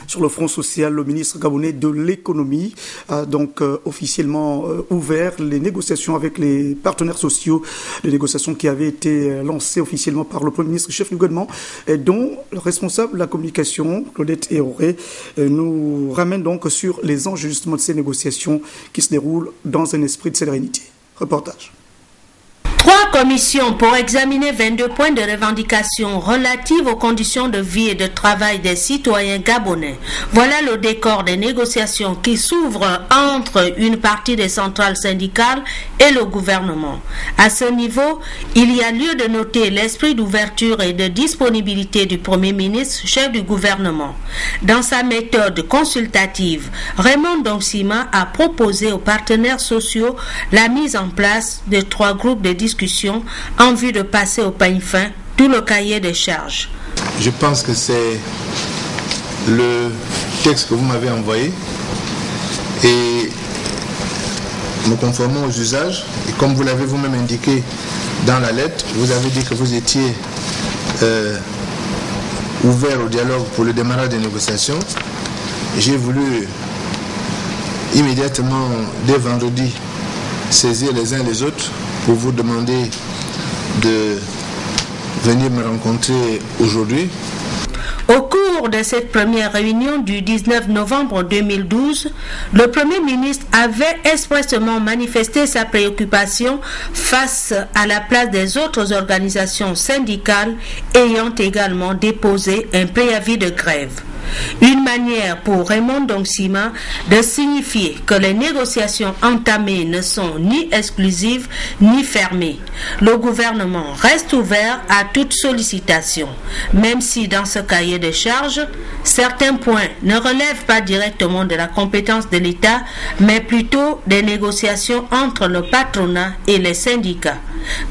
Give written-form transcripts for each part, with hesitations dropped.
Sur le front social, le ministre gabonais de l'économie a donc officiellement ouvert les négociations avec les partenaires sociaux, les négociations qui avaient été lancées officiellement par le Premier ministre chef du gouvernement, et dont le responsable de la communication, Claudette Ehoré, nous ramène donc sur les enjeux justement de ces négociations qui se déroulent dans un esprit de sérénité. Reportage. 3 commissions pour examiner 22 points de revendication relatives aux conditions de vie et de travail des citoyens gabonais. Voilà le décor des négociations qui s'ouvrent entre une partie des centrales syndicales et le gouvernement. À ce niveau, il y a lieu de noter l'esprit d'ouverture et de disponibilité du Premier ministre, chef du gouvernement. Dans sa méthode consultative, Raymond Dongsima a proposé aux partenaires sociaux la mise en place de 3 groupes de discussion en vue de passer au peigne fin tout le cahier des charges. Je pense que c'est le texte que vous m'avez envoyé et nous conformons aux usages. Et comme vous l'avez vous-même indiqué dans la lettre, vous avez dit que vous étiez ouvert au dialogue pour le démarrage des négociations. J'ai voulu immédiatement, dès vendredi, saisir les uns les autres pour vous demander de venir me rencontrer aujourd'hui. Au cours de cette première réunion du 19 novembre 2012, le Premier ministre avait expressément manifesté sa préoccupation face à la place des autres organisations syndicales ayant également déposé un préavis de grève. Une manière pour Raymond Dongsima de signifier que les négociations entamées ne sont ni exclusives ni fermées. Le gouvernement reste ouvert à toute sollicitation, même si dans ce cahier de charges, certains points ne relèvent pas directement de la compétence de l'État, mais plutôt des négociations entre le patronat et les syndicats.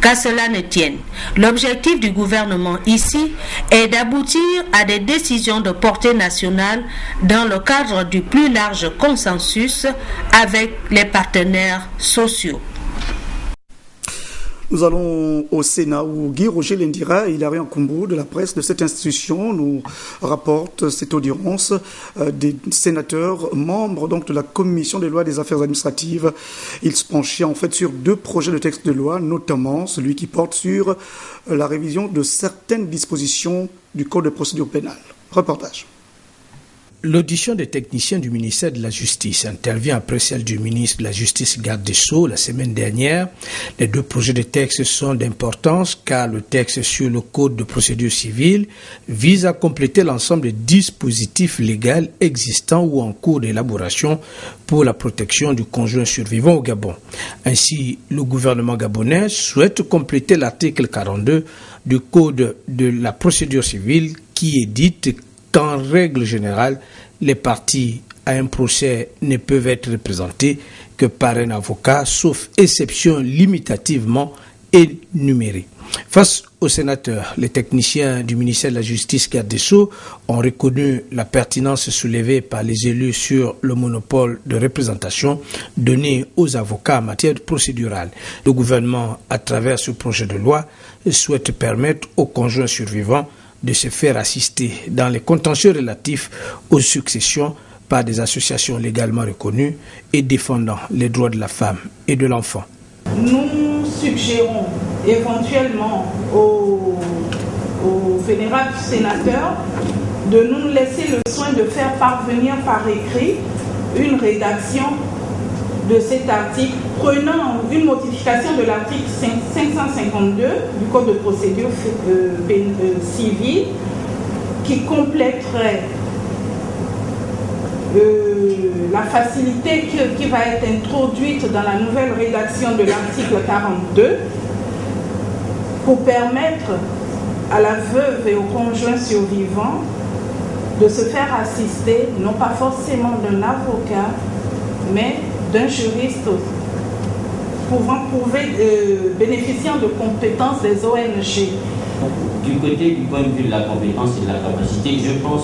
Qu'à cela ne tienne, l'objectif du gouvernement ici est d'aboutir à des décisions de portée nationale dans le cadre du plus large consensus avec les partenaires sociaux. Nous allons au Sénat où Guy Roger Lendira et Hilary Nkumbu de la presse de cette institution nous rapportent cette audience des sénateurs membres donc de la commission des lois et des affaires administratives. Ils se penchaient en fait sur 2 projets de texte de loi, notamment celui qui porte sur la révision de certaines dispositions du Code de procédure pénale. Reportage. L'audition des techniciens du ministère de la Justice intervient après celle du ministre de la Justice garde des Sceaux la semaine dernière. Les 2 projets de texte sont d'importance car le texte sur le Code de procédure civile vise à compléter l'ensemble des dispositifs légaux existants ou en cours d'élaboration pour la protection du conjoint survivant au Gabon. Ainsi, le gouvernement gabonais souhaite compléter l'article 42 du Code de la procédure civile qui édite qu'en règle générale, les parties à un procès ne peuvent être représentées que par un avocat, sauf exception limitativement énumérée. Face aux sénateurs, les techniciens du ministère de la Justice garde des Sceaux ont reconnu la pertinence soulevée par les élus sur le monopole de représentation donné aux avocats en matière procédurale. Le gouvernement, à travers ce projet de loi, souhaite permettre aux conjoints survivants de se faire assister dans les contentieux relatifs aux successions par des associations légalement reconnues et défendant les droits de la femme et de l'enfant. Nous suggérons éventuellement aux vénérables sénateurs de nous laisser le soin de faire parvenir par écrit une rédaction de cet article prenant une modification de l'article 552 du Code de procédure civile qui compléterait la facilité qui va être introduite dans la nouvelle rédaction de l'article 42 pour permettre à la veuve et au conjoint survivant de se faire assister, non pas forcément d'un avocat, mais d'un juriste pouvant bénéficiant de compétences des ONG. Du côté du point de vue de la compétence et de la capacité, je pense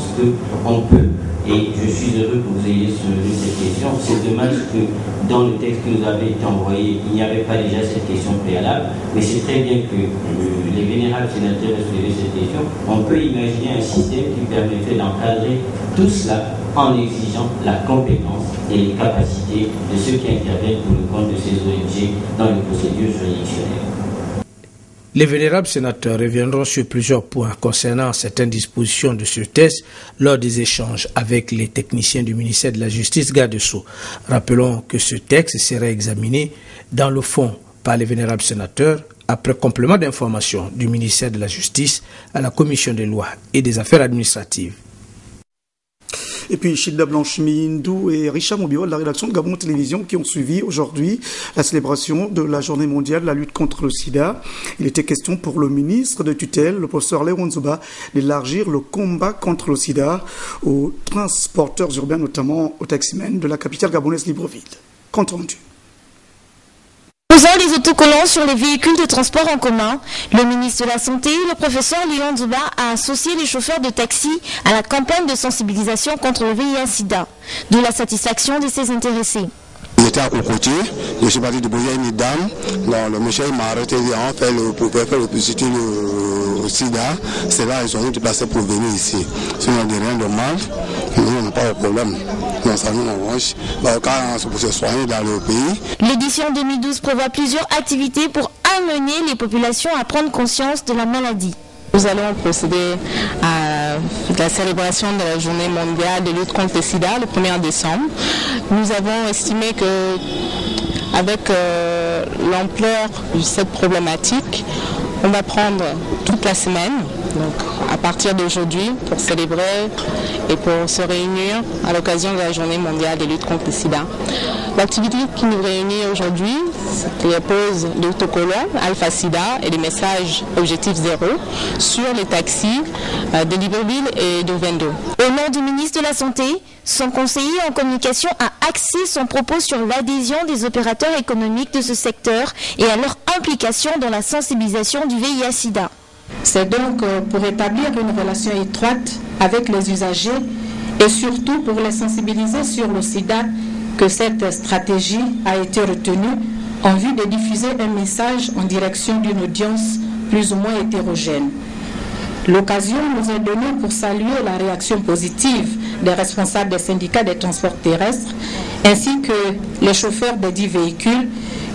qu'on peut, et je suis heureux que vous ayez soulevé cette question. C'est dommage que dans le texte qui nous avait été envoyé, il n'y avait pas déjà cette question préalable, mais c'est très bien que les vénérables sénateurs aient soulevé cette question. On peut imaginer un système qui permettrait d'encadrer tout cela en exigeant la compétence et les capacités de ceux qui interviennent pour le compte de ces ONG dans les procédures juridictionnelles. Les vénérables sénateurs reviendront sur plusieurs points concernant certaines dispositions de ce texte lors des échanges avec les techniciens du ministère de la Justice, garde des Sceaux. Rappelons que ce texte sera examiné dans le fond par les vénérables sénateurs après complément d'information du ministère de la Justice à la Commission des lois et des affaires administratives. Et puis Childa Blanche-Mindou et Richard Mobio de la rédaction de Gabon Télévision qui ont suivi aujourd'hui la célébration de la journée mondiale de la lutte contre le sida. Il était question pour le ministre de tutelle, le professeur Léon Zouba, d'élargir le combat contre le sida aux transporteurs urbains, notamment aux taximens de la capitale gabonaise Libreville. Compte rendu. Posant les autocollants sur les véhicules de transport en commun, le ministre de la Santé, le professeur Léon Zouba, a associé les chauffeurs de taxi à la campagne de sensibilisation contre le VIH-Sida, d'où la satisfaction de ses intéressés. J'étais à côté, je suis parti de bouger une dame, donc le monsieur m'a arrêté, on fait pour faire le publicité le sida, c'est là ils ont été placés pour venir ici. Sinon on n'a rien de mal, nous n'avons pas de problème. Donc ça nous arrange, quand on se soigner dans le pays. L'édition 2012 prévoit plusieurs activités pour amener les populations à prendre conscience de la maladie. Nous allons procéder à la célébration de la journée mondiale de lutte contre le sida le 1er décembre. Nous avons estimé que avec l'ampleur de cette problématique, on va prendre toute la semaine, donc à partir d'aujourd'hui, pour célébrer et pour se réunir à l'occasion de la journée mondiale de lutte contre le sida. L'activité qui nous réunit aujourd'hui, c'est les poses d'autocollants Alpha Sida et les messages Objectif Zéro sur les taxis de Libreville et de Vendo. Au nom du ministre de la Santé, son conseiller en communication a axé son propos sur l'adhésion des opérateurs économiques de ce secteur et à leur implication dans la sensibilisation du VIH-Sida. C'est donc pour établir une relation étroite avec les usagers et surtout pour les sensibiliser sur le sida que cette stratégie a été retenue en vue de diffuser un message en direction d'une audience plus ou moins hétérogène. L'occasion nous est donnée pour saluer la réaction positive des responsables des syndicats des transports terrestres ainsi que les chauffeurs des 10 véhicules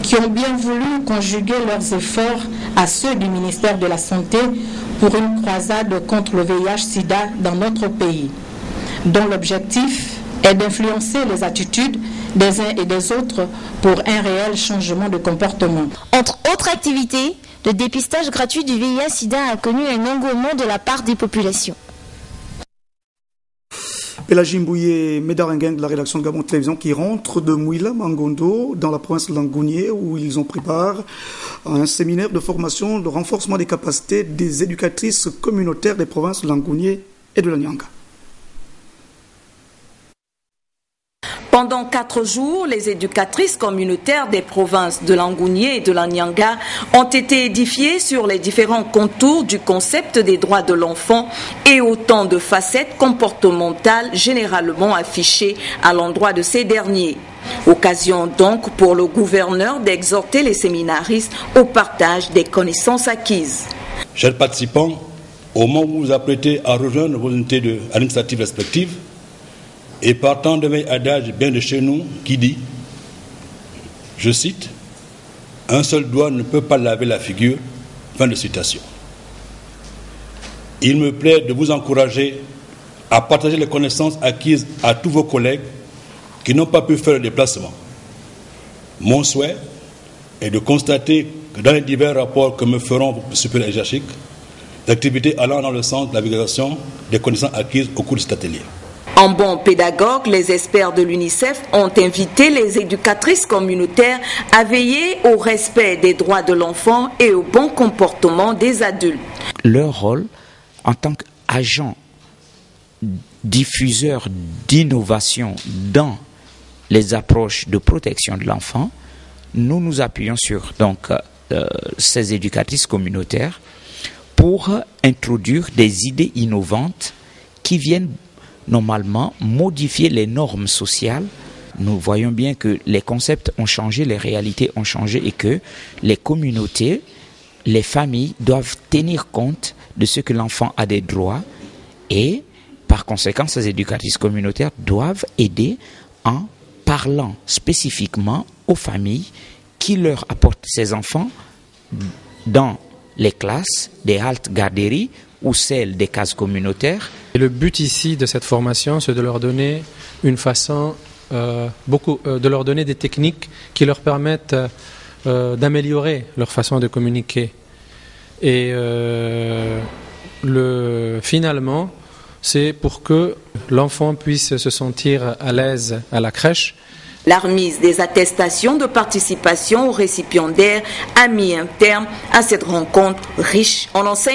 qui ont bien voulu conjuguer leurs efforts à ceux du ministère de la Santé pour une croisade contre le VIH-Sida dans notre pays, dont l'objectif est d'influencer les attitudes des uns et des autres pour un réel changement de comportement. Entre autres activités, le dépistage gratuit du VIH-Sida a connu un engouement de la part des populations. Pélagie Mbouye Médarengueng de la rédaction de Gabon Télévision qui rentre de Mouila Mangondo dans la province de Langounié où ils ont pris part à un séminaire de formation de renforcement des capacités des éducatrices communautaires des provinces de Langounié et de la Nyanga. Pendant 4 jours, les éducatrices communautaires des provinces de Langounié et de la Nyanga ont été édifiées sur les différents contours du concept des droits de l'enfant et autant de facettes comportementales généralement affichées à l'endroit de ces derniers. Occasion donc pour le gouverneur d'exhorter les séminaristes au partage des connaissances acquises. Chers participants, au moment où vous vous apprêtez à rejoindre vos unités administratives respectives, et partant de mes adage bien de chez nous qui dit, je cite, « Un seul doigt ne peut pas laver la figure », fin de citation. Il me plaît de vous encourager à partager les connaissances acquises à tous vos collègues qui n'ont pas pu faire le déplacement. Mon souhait est de constater que dans les divers rapports que me feront vos supérieurs hiérarchiques, l'activité allant dans le sens de la vulgarisation des connaissances acquises au cours de cet atelier. En bon pédagogue, les experts de l'UNICEF ont invité les éducatrices communautaires à veiller au respect des droits de l'enfant et au bon comportement des adultes. Leur rôle en tant qu'agent diffuseur d'innovation dans les approches de protection de l'enfant, nous nous appuyons sur ces éducatrices communautaires pour introduire des idées innovantes qui viennent normalement modifier les normes sociales. Nous voyons bien que les concepts ont changé, les réalités ont changé et que les communautés, les familles doivent tenir compte de ce que l'enfant a des droits et Par conséquent, ces éducatrices communautaires doivent aider en parlant spécifiquement aux familles qui leur apportent ces enfants dans les classes des haltes garderies ou celles des cases communautaires. Et le but ici de cette formation, c'est de leur donner une façon, de leur donner des techniques qui leur permettent d'améliorer leur façon de communiquer. Et finalement, c'est pour que l'enfant puisse se sentir à l'aise à la crèche. La remise des attestations de participation aux récipiendaires a mis un terme à cette rencontre riche en enseignements.